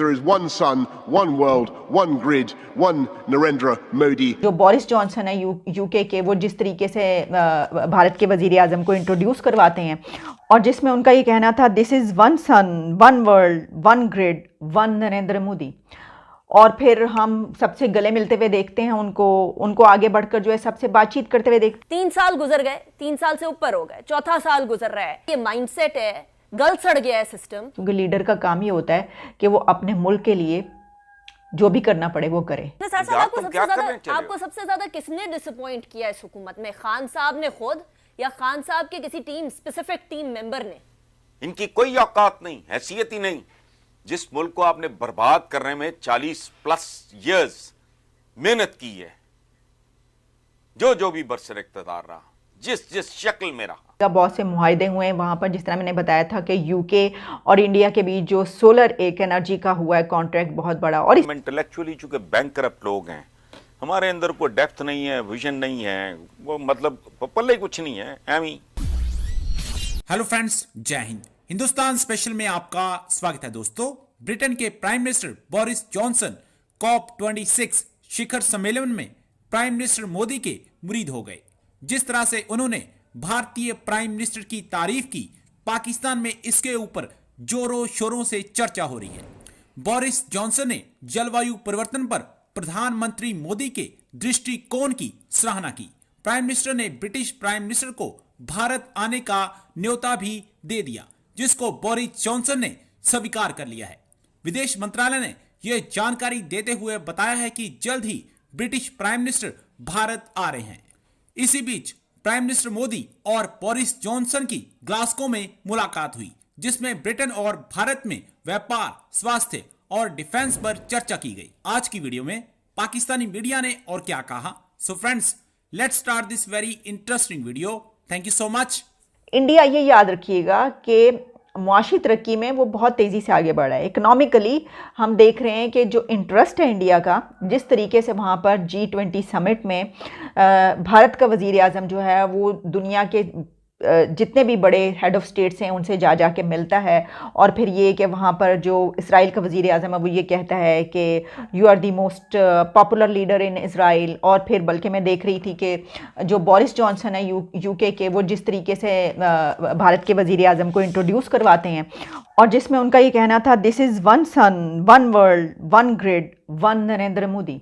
There is one sun, one world, one grid, one Narendra Modi. जो Boris Johnson है UK के, वो जिस तरीके से भारत के वजीर आजम को इंट्रोड्यूस करवाते हैं और जिसमें उनका ये कहना था this is one sun, one world, one grid, one Narendra Modi, और फिर हम सबसे गले मिलते हुए देखते हैं उनको आगे बढ़कर जो है सबसे बातचीत करते हुए देखते। 3 साल गुजर गए, 3 साल से ऊपर हो गए, चौथा साल गुजर रहा है। ये माइंडसेट है, गल सड़ गया है सिस्टम। क्योंकि लीडर का काम ये होता है कि वो अपने मुल्क के लिए जो भी करना पड़े वो करे। आपको सबसे ज्यादा किसने डिसअपॉइंट किया इस हुकूमत में? खान साहब ने खुद या खान साहब के किसी स्पेसिफिक टीम मेंबर ने? इनकी कोई औकात नहीं, हैसियत ही नहीं। जिस मुल्क को आपने बर्बाद करने में 40+ इयर्स मेहनत की है, जो भी बरसर इख्तियार रहा, जिस शक्ल में रहा, बहुत से मुआहदे हुए हैं वहां पर। जिस तरह मैंने बताया था कि यूके और इंडिया के बीच जो सोलर एक एनर्जी का हुआ है कॉन्ट्रैक्ट बहुत बड़ा, और इंटेलेक्चुअली चूंकि बैंकरप्ट लोग हैं, हमारे अंदर कोई डेप्थ नहीं है, विजन नहीं है, वो मतलब पल्ले कुछ नहीं है, एमी। हेलो फ्रेंड्स, जय हिंद। हिंदुस्तान स्पेशल में आपका स्वागत है दोस्तों। ब्रिटेन के prime minister Boris Johnson COP26 शिखर सम्मेलन में प्राइम मिनिस्टर मोदी के मुरीद हो गए। जिस तरह से उन्होंने भारतीय प्राइम मिनिस्टर की तारीफ की, पाकिस्तान में इसके ऊपर जोरों शोरों से चर्चा हो रही है। बोरिस जॉनसन ने जलवायु परिवर्तन पर प्रधानमंत्री मोदी के दृष्टिकोण की सराहना की। प्राइम मिनिस्टर ने ब्रिटिश प्राइम मिनिस्टर को भारत आने का न्योता भी दे दिया, जिसको बोरिस जॉनसन ने स्वीकार कर लिया है। विदेश मंत्रालय ने यह जानकारी देते हुए बताया है कि जल्द ही ब्रिटिश प्राइम मिनिस्टर भारत आ रहे हैं। इसी बीच प्राइम मिनिस्टर मोदी और बोरिस जॉनसन की ग्लासगो में मुलाकात हुई, जिसमें ब्रिटेन और भारत में व्यापार, स्वास्थ्य और डिफेंस पर चर्चा की गई। आज की वीडियो में पाकिस्तानी मीडिया ने और क्या कहा, so friends let's start this very interesting video. Thank you so much. India ये याद रखिएगा कि मुआशी तरक्की में वो बहुत तेज़ी से आगे बढ़ रहा है। इकोनॉमिकली हम देख रहे हैं कि जो इंटरेस्ट है इंडिया का, जिस तरीके से वहाँ पर G20 समिट में भारत का वज़ीर आज़म जो है वो दुनिया के जितने भी बड़े हेड ऑफ़ स्टेट्स हैं उनसे जा के मिलता है, और फिर ये कि वहाँ पर जो इसराइल का वज़ीर आज़म है वो ये कहता है कि you are the most popular leader in Israel. और फिर बल्कि मैं देख रही थी कि जो बोरिस जॉनसन है यूके के, वो जिस तरीके से भारत के वज़ीर आज़म को इंट्रोड्यूस करवाते हैं और जिसमें उनका ये कहना था this is one sun, one world, one grid, one Narendra Modi,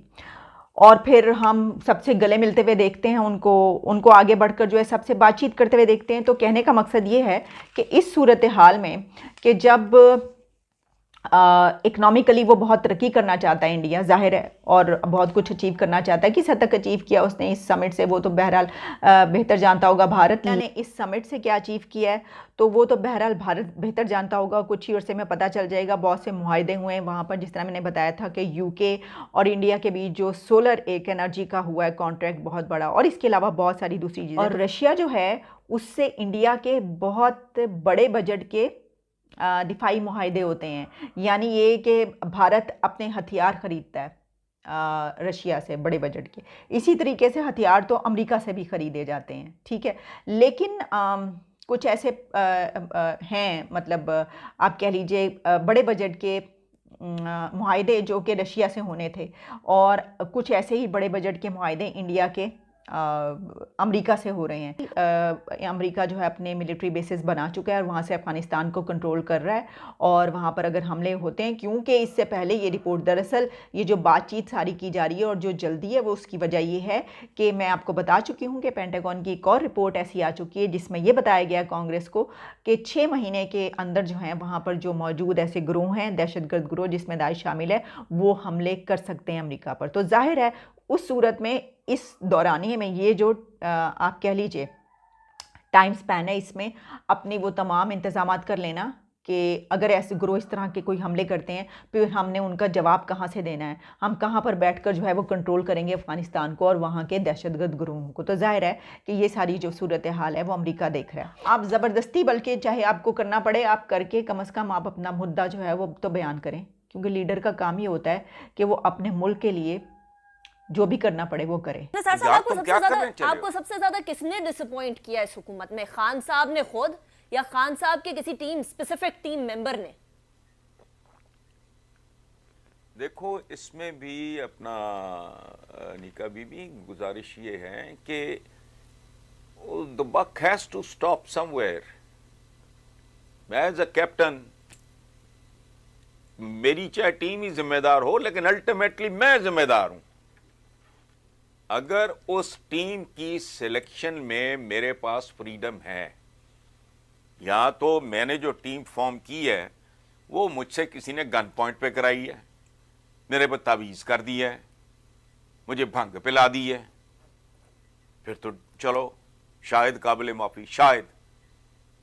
और फिर हम सबसे गले मिलते हुए देखते हैं उनको आगे बढ़कर जो है सबसे बातचीत करते हुए देखते हैं। तो कहने का मकसद ये है कि इस सूरत हाल में कि जब इकनॉमिकली वो बहुत तरक्की करना चाहता है इंडिया, जाहिर है, और बहुत कुछ अचीव करना चाहता है। किस हद तक अचीव किया उसने इस समिट से, वो तो बहरहाल बेहतर जानता होगा। भारत ने इस समिट से क्या अचीव किया है तो वो तो बहरहाल भारत बेहतर जानता होगा। कुछ ही अरसे में पता चल जाएगा। बहुत से मुआहदे हुए हैं वहाँ पर। जिस तरह मैंने बताया था कि यूके और इंडिया के बीच जो सोलर एक एनर्जी का हुआ है कॉन्ट्रैक्ट बहुत बड़ा, और इसके अलावा बहुत सारी दूसरी चीज़ें। और रशिया जो है उससे इंडिया के बहुत बड़े बजट के दिफाई मुआहदे होते हैं। यानी ये कि भारत अपने हथियार ख़रीदता है रशिया से बड़े बजट के। इसी तरीके से हथियार तो अमेरिका से भी ख़रीदे जाते हैं, ठीक है। लेकिन कुछ ऐसे हैं, मतलब आप कह लीजिए बड़े बजट के मुआहदे जो कि रशिया से होने थे, और कुछ ऐसे ही बड़े बजट के मुआहदे इंडिया के अमेरिका से हो रहे हैं। अमेरिका जो है अपने मिलिट्री बेसिस बना चुका है और वहाँ से अफ़गानिस्तान को कंट्रोल कर रहा है, और वहाँ पर अगर हमले होते हैं, क्योंकि इससे पहले ये रिपोर्ट, दरअसल ये जो बातचीत सारी की जा रही है और जो जल्दी है वो उसकी वजह ये है कि मैं आपको बता चुकी हूँ कि पेंटागन की एक और रिपोर्ट ऐसी आ चुकी है जिसमें ये बताया गया कांग्रेस को कि 6 महीने के अंदर जो है वहाँ पर जो मौजूद ऐसे गिरोह हैं, दहशतगर्द गिरोह जिसमें दाइश शामिल है, वो हमले कर सकते हैं अमेरिका पर। तो जाहिर है उस सूरत में, इस दौरानिए में, ये जो आप कह लीजिए टाइम स्पैन है, इसमें अपनी वो तमाम इंतज़ामात कर लेना कि अगर ऐसे ग्रोह इस तरह के कोई हमले करते हैं फिर हमने उनका जवाब कहाँ से देना है, हम कहाँ पर बैठकर जो है वो कंट्रोल करेंगे अफ़गानिस्तान को और वहाँ के दहशतगर्द ग्रोहों को। तो जाहिर है कि ये सारी जो सूरत हाल है वो अमेरिका देख रहा है। आप ज़बरदस्ती, बल्कि चाहे आपको करना पड़े, आप करके कम अज़ कम आप अपना मुद्दा जो है वो तो बयान करें, क्योंकि लीडर का काम ही होता है कि वो अपने मुल्क के लिए जो भी करना पड़े वो करे। आपको सबसे ज्यादा किसने डिसअपॉइंट किया इस हुकूमत में? खान साहब ने खुद या खान साहब के किसी स्पेसिफिक टीम मेंबर ने? देखो, इसमें भी अपना निका बीबी गुजारिश ये है कि the buck has to stop somewhere. As a captain मेरी चाहे टीम ही जिम्मेदार हो, लेकिन अल्टीमेटली मैं जिम्मेदार हूं। अगर उस टीम की सिलेक्शन में मेरे पास फ्रीडम है, या तो मैंने जो टीम फॉर्म की है वो मुझसे किसी ने गन पॉइंट पे कराई है, मेरे पर तावीज़ कर दी है, मुझे भंग पिला दी है, फिर तो चलो शायद काबिल माफ़ी, शायद।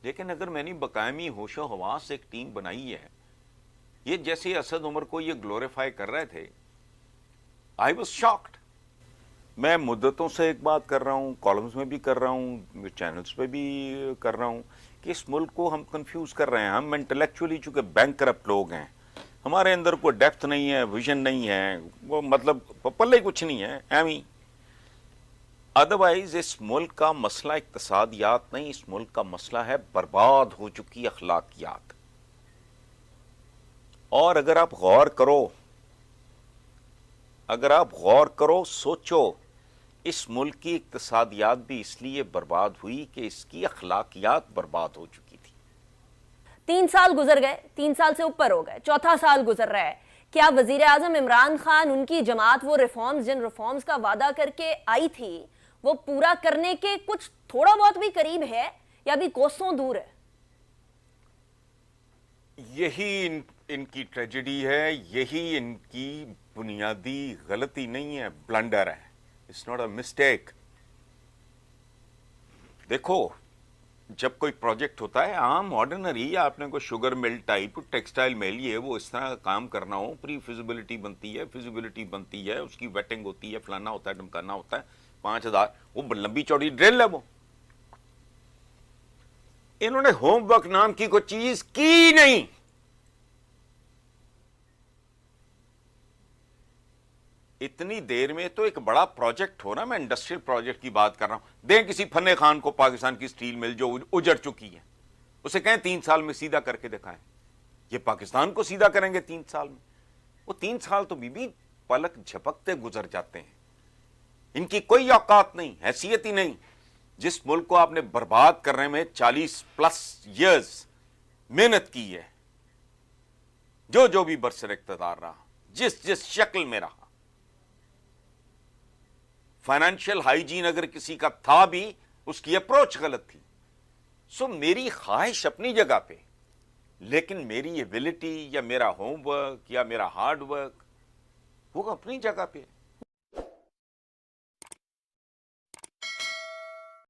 लेकिन अगर मैंने बकायमी होशो हवास से एक टीम बनाई है, ये जैसे असद उमर को ये ग्लोरीफाई कर रहे थे, आई वॉज शॉक्ड। मैं मुद्दतों से एक बात कर रहा हूँ, कॉलम्स में भी कर रहा हूँ, चैनल्स पे भी कर रहा हूँ कि इस मुल्क को हम कंफ्यूज कर रहे हैं। हम इंटेलेक्चुअली चूंकि बैंकरप्ट लोग हैं, हमारे अंदर कोई डेप्थ नहीं है, विजन नहीं है, वो मतलब पल्ले कुछ नहीं है एमी। अदरवाइज इस मुल्क का मसला इक्तसादियात नहीं, इस मुल्क का मसला है बर्बाद हो चुकी अखलाकियात। और अगर आप गौर करो, सोचो, इस मुल्क की इक्तसादियात भी इसलिए बर्बाद हुई कि इसकी अखलाकियात बर्बाद हो चुकी थी। 3 साल गुजर गए, 3 साल से ऊपर हो गए, चौथा साल गुजर रहा है। क्या वजीर आजम इमरान खान, उनकी जमात वो जिन रिफॉर्म्स का वादा करके आई थी, वो पूरा करने के कुछ थोड़ा बहुत भी करीब है या भी कोसों दूर है? यही इनकी ट्रेजेडी है, यही इनकी बुनियादी गलती नहीं है, ब्लंडर है। It's not a mistake. देखो, जब कोई प्रोजेक्ट होता है आम ऑर्डिनरी, आपने कोई sugar mill type textile mill ये वो इस तरह का काम करना हो, प्री फिजिबिलिटी बनती है, फिजिबिलिटी बनती है, उसकी वेटिंग होती है, फलाना होता है, ढमकाना होता है, 5000 वो लंबी चौड़ी ड्रिल है वो। इन्होंने होमवर्क नाम की कोई चीज की नहीं। इतनी देर में तो एक बड़ा प्रोजेक्ट हो ना, मैं इंडस्ट्रियल प्रोजेक्ट की बात कर रहा हूं। दें किसी फन्ने खान को पाकिस्तान की स्टील मिल जो उजड़ चुकी है, उसे कहें 3 साल में सीधा करके दिखाएं। ये पाकिस्तान को सीधा करेंगे 3 साल में? वो 3 साल तो बीबी पलक झपकते गुजर जाते हैं। इनकी कोई औकात नहीं, हैसियत ही नहीं। जिस मुल्क को आपने बर्बाद करने में 40+ ईयर्स मेहनत की है, जो भी बरसर इख्तियार रहा, जिस शक्ल में रहा, फाइनेंशियल हाइजीन अगर किसी का था भी, उसकी अप्रोच गलत थी। सो मेरी ख्वाहिश अपनी जगह पे, लेकिन मेरी एबिलिटी या मेरा होमवर्क या मेरा हार्डवर्क वो अपनी जगह पे है।